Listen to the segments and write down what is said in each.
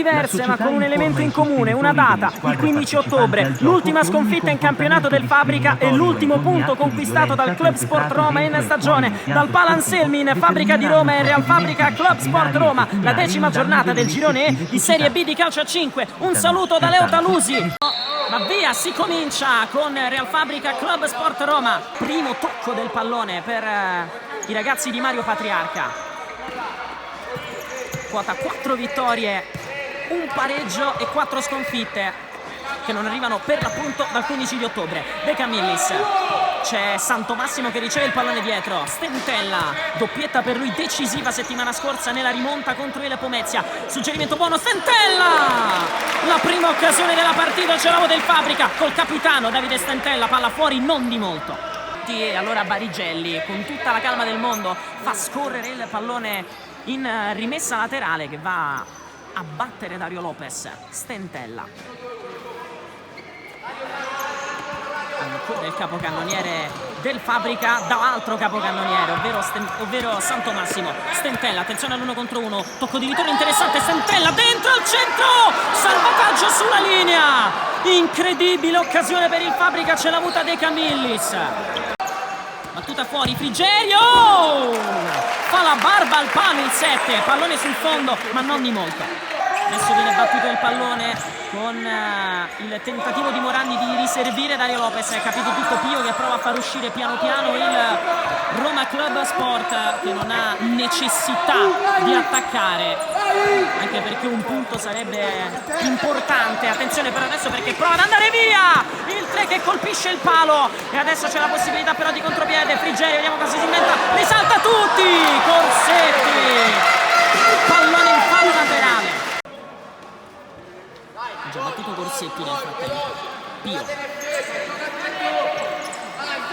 diverse ma con un elemento in comune, una data, il 15 ottobre, l'ultima sconfitta in campionato del Fabrica e l'ultimo punto conquistato dal Club Sport Roma in stagione, dal Palanselmi in Fabbrica di Roma e Real Fabrica Club Sport Roma, la 10ª giornata del girone E di Serie B di calcio a 5. Un saluto da Leo Talusi. Ma via, si comincia con Real Fabrica Club Sport Roma. Primo tocco del pallone per i ragazzi di Mario Patriarca. Quota 4 vittorie, un pareggio e 4 sconfitte che non arrivano per l'appunto dal 15 di ottobre. De Camillis, c'è Santomassimo che riceve il pallone dietro. Stentella, doppietta per lui decisiva settimana scorsa nella rimonta contro il Pomezia. Suggerimento buono, Stentella! La prima occasione della partita ce l'ha del Fabrica col capitano Davide Stentella, palla fuori non di molto. E allora Barigelli, con tutta la calma del mondo, fa scorrere il pallone in rimessa laterale che va a battere Dario Lopez. Stentella. Ancora il capocannoniere del Fabrica dall'altro capocannoniere, ovvero Santomassimo. Stentella, attenzione all'1 contro 1, tocco di ritorno interessante, Stentella dentro al centro, salvataggio sulla linea, incredibile occasione per il Fabrica, ce l'ha avuta De Camillis. Battuta fuori, Frigerio fa la barba al palo il 7, pallone sul fondo ma non di molto. Adesso viene battuto il pallone con il tentativo di Morandi di riservire Dario Lopez. È capito tutto Pio che prova a far uscire piano piano il Roma Club Sport, che non ha necessità di attaccare, anche perché un punto sarebbe importante. Attenzione però adesso perché prova ad andare via il 3 che colpisce il palo e adesso c'è la possibilità però di contropiede. Frigerio, vediamo cosa si inventa, risalta tutti, Corsetti, pallone in fallo laterale. Già battuto Corsetti nel frattempo. Pio.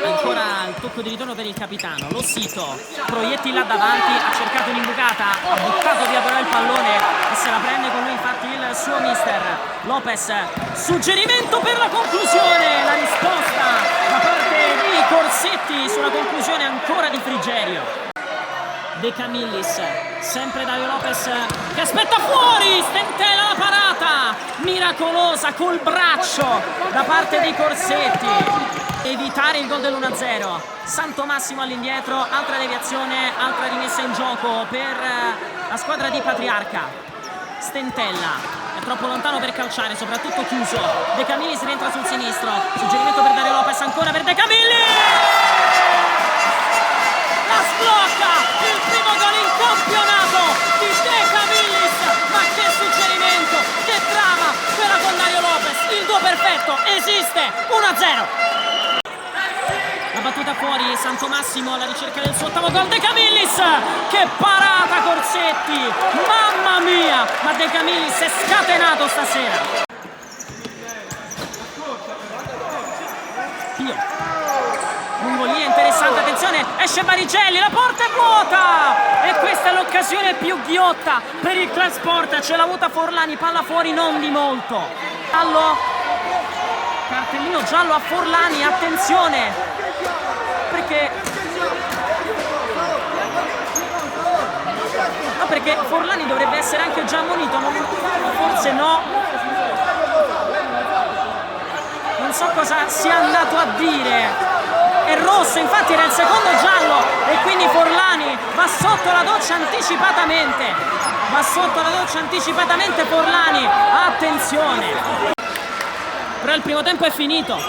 Ancora il tocco di ritorno per il capitano. Lo Sito, proietti là davanti, ha cercato un'imbucata, ha buttato via però il pallone e se la prende con lui infatti il suo mister. Lopez, suggerimento per la conclusione, la risposta da parte di Corsetti sulla conclusione ancora di Frigerio. De Camillis, sempre Dario Lopez che aspetta fuori, Stentella la parata miracolosa col braccio da parte dei Corsetti, evitare il gol dell'1-0. Santomassimo all'indietro, altra deviazione, altra rimessa in gioco per la squadra di Patriarca. Stentella è troppo lontano per calciare, soprattutto chiuso. De Camillis rientra sul sinistro, suggerimento per Dario Lopez, ancora per De Camillis, la sblocca, il primo gol in campionato di De Camillis, ma che suggerimento, che trama quella con Dario Lopez, il duo perfetto esiste, 1-0. La battuta fuori, Santomassimo alla ricerca del suo ottavo gol, De Camillis, che parata Corsetti, mamma mia, ma De Camillis è scatenato stasera. Pio. Lungolinea interessante, attenzione, esce Barigelli, la porta è vuota e questa è l'occasione più ghiotta per il Club Sport, ce l'ha avuta Forlani, palla fuori non di molto. Giallo, cartellino giallo a Forlani, attenzione, perché Forlani dovrebbe essere anche già ammonito, forse no, non so cosa sia andato a dire. È rosso, infatti era il secondo giallo e quindi Forlani va sotto la doccia anticipatamente, Forlani, attenzione. Però il primo tempo è finito,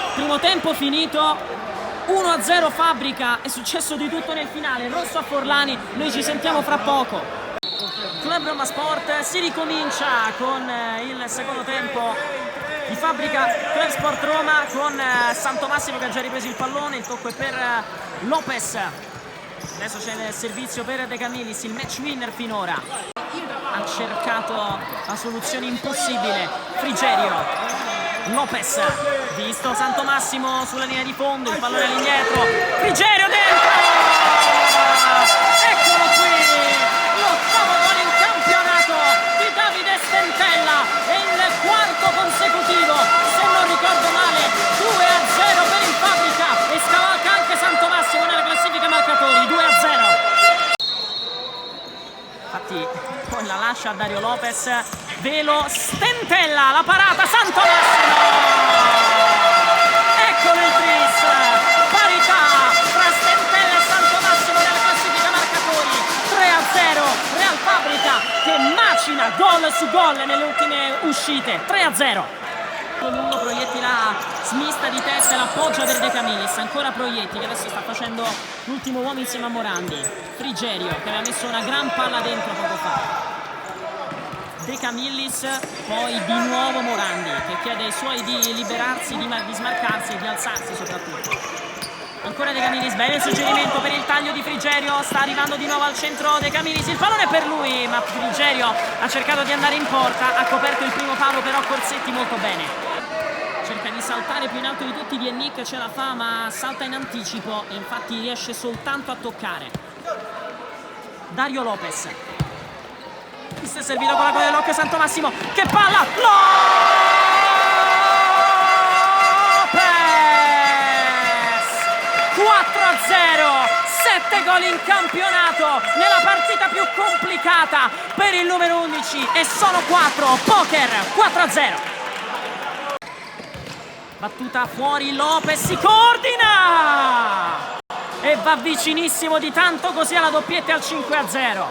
1-0 Fabrica, è successo di tutto nel finale, rosso a Forlani, noi ci sentiamo fra poco. Club Roma Sport, si ricomincia con il secondo tempo di Fabrica Club Sport Roma con Santomassimo che ha già ripreso il pallone, il tocco è per Lopez, adesso c'è il servizio per De Camillis, il match winner finora, ha cercato la soluzione impossibile, Frigerio, Lopez, visto Santomassimo sulla linea di fondo, il pallone all'indietro, Frigerio dentro, eccolo qui, l'ottavo gol in campionato di Davide Stentella e il quarto consecutivo, se non ricordo male, 2-0 per il Fabrica e scavalca anche Santomassimo nella classifica marcatori, 2-0. Infatti poi la lascia a Dario Lopez, velo Stentella, la parata Santomassimo, eccolo il tris, parità tra Stentella e Santomassimo nella classifica marcatori, 3-0, Real Fabrica che macina gol su gol nelle ultime uscite, 3-0. Uno Proietti la smista di testa e l'appoggia per De Camillis, ancora Proietti che adesso sta facendo l'ultimo uomo insieme a Morandi, Frigerio che aveva messo una gran palla dentro poco fa, De Camillis, poi di nuovo Morandi che chiede ai suoi di liberarsi, di smarcarsi e di alzarsi soprattutto. Ancora De Camillis, bene il suggerimento per il taglio di Frigerio, sta arrivando di nuovo al centro De Camillis, il pallone è per lui ma Frigerio ha cercato di andare in porta, ha coperto il primo palo però Corsetti molto bene. Cerca di saltare più in alto di tutti, Diennick ce la fa ma salta in anticipo e infatti riesce soltanto a toccare. Dario Lopez, si è servito con la coda dell'occhio Santomassimo, che palla, Lopez, 4-0, 7 gol in campionato nella partita più complicata per il numero 11 e sono 4, poker, 4-0. Battuta fuori, Lopez si coordina e va vicinissimo di tanto così alla doppietta e al 5-0.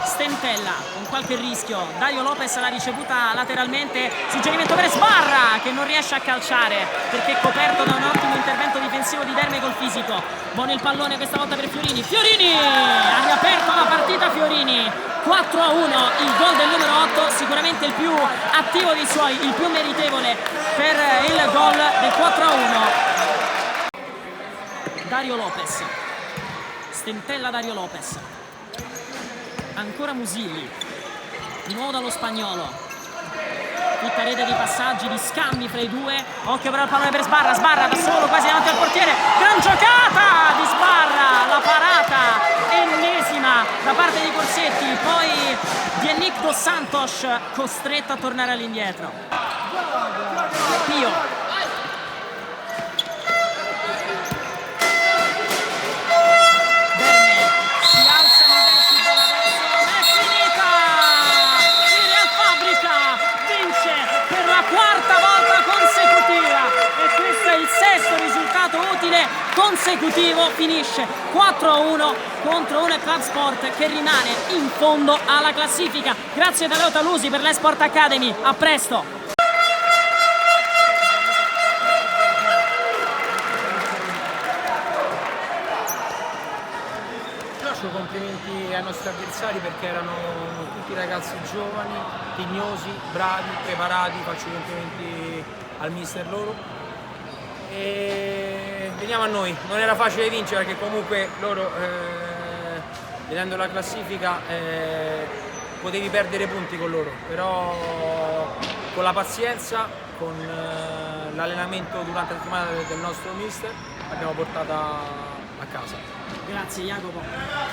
Stentella con qualche rischio, Dario Lopez l'ha ricevuta lateralmente, suggerimento per Sbarra che non riesce a calciare perché è coperto da un ottimo intervento difensivo di Derme col fisico. Buono il pallone questa volta per Fiorini, Fiorini ha riaperto la partita, Fiorini 4-1, il gol del numero 8, sicuramente il più attivo dei suoi, il più meritevole per il gol del 4-1. Dario Lopez, Stentella, Dario Lopez, ancora Musilli, di nuovo dallo spagnolo, tutta rete di passaggi, di scambi fra i due, occhio però al pallone per Sbarra, Sbarra da solo quasi davanti al portiere, gran giocata di Sbarra, la parata ennesima da parte di Corsetti, poi Diennick dos Santos costretto a tornare all'indietro. Pio, consecutivo, finisce 4-1 contro un Club Sport che rimane in fondo alla classifica. Grazie da Leo Talusi per l'Esport Academy, a presto! Faccio complimenti ai nostri avversari perché erano tutti ragazzi giovani, tignosi, bravi, preparati, faccio complimenti al mister loro. E veniamo a noi, non era facile vincere perché comunque loro vedendo la classifica potevi perdere punti con loro, però con la pazienza, con l'allenamento durante la settimana del nostro mister l'abbiamo portata a casa. Grazie Jacopo.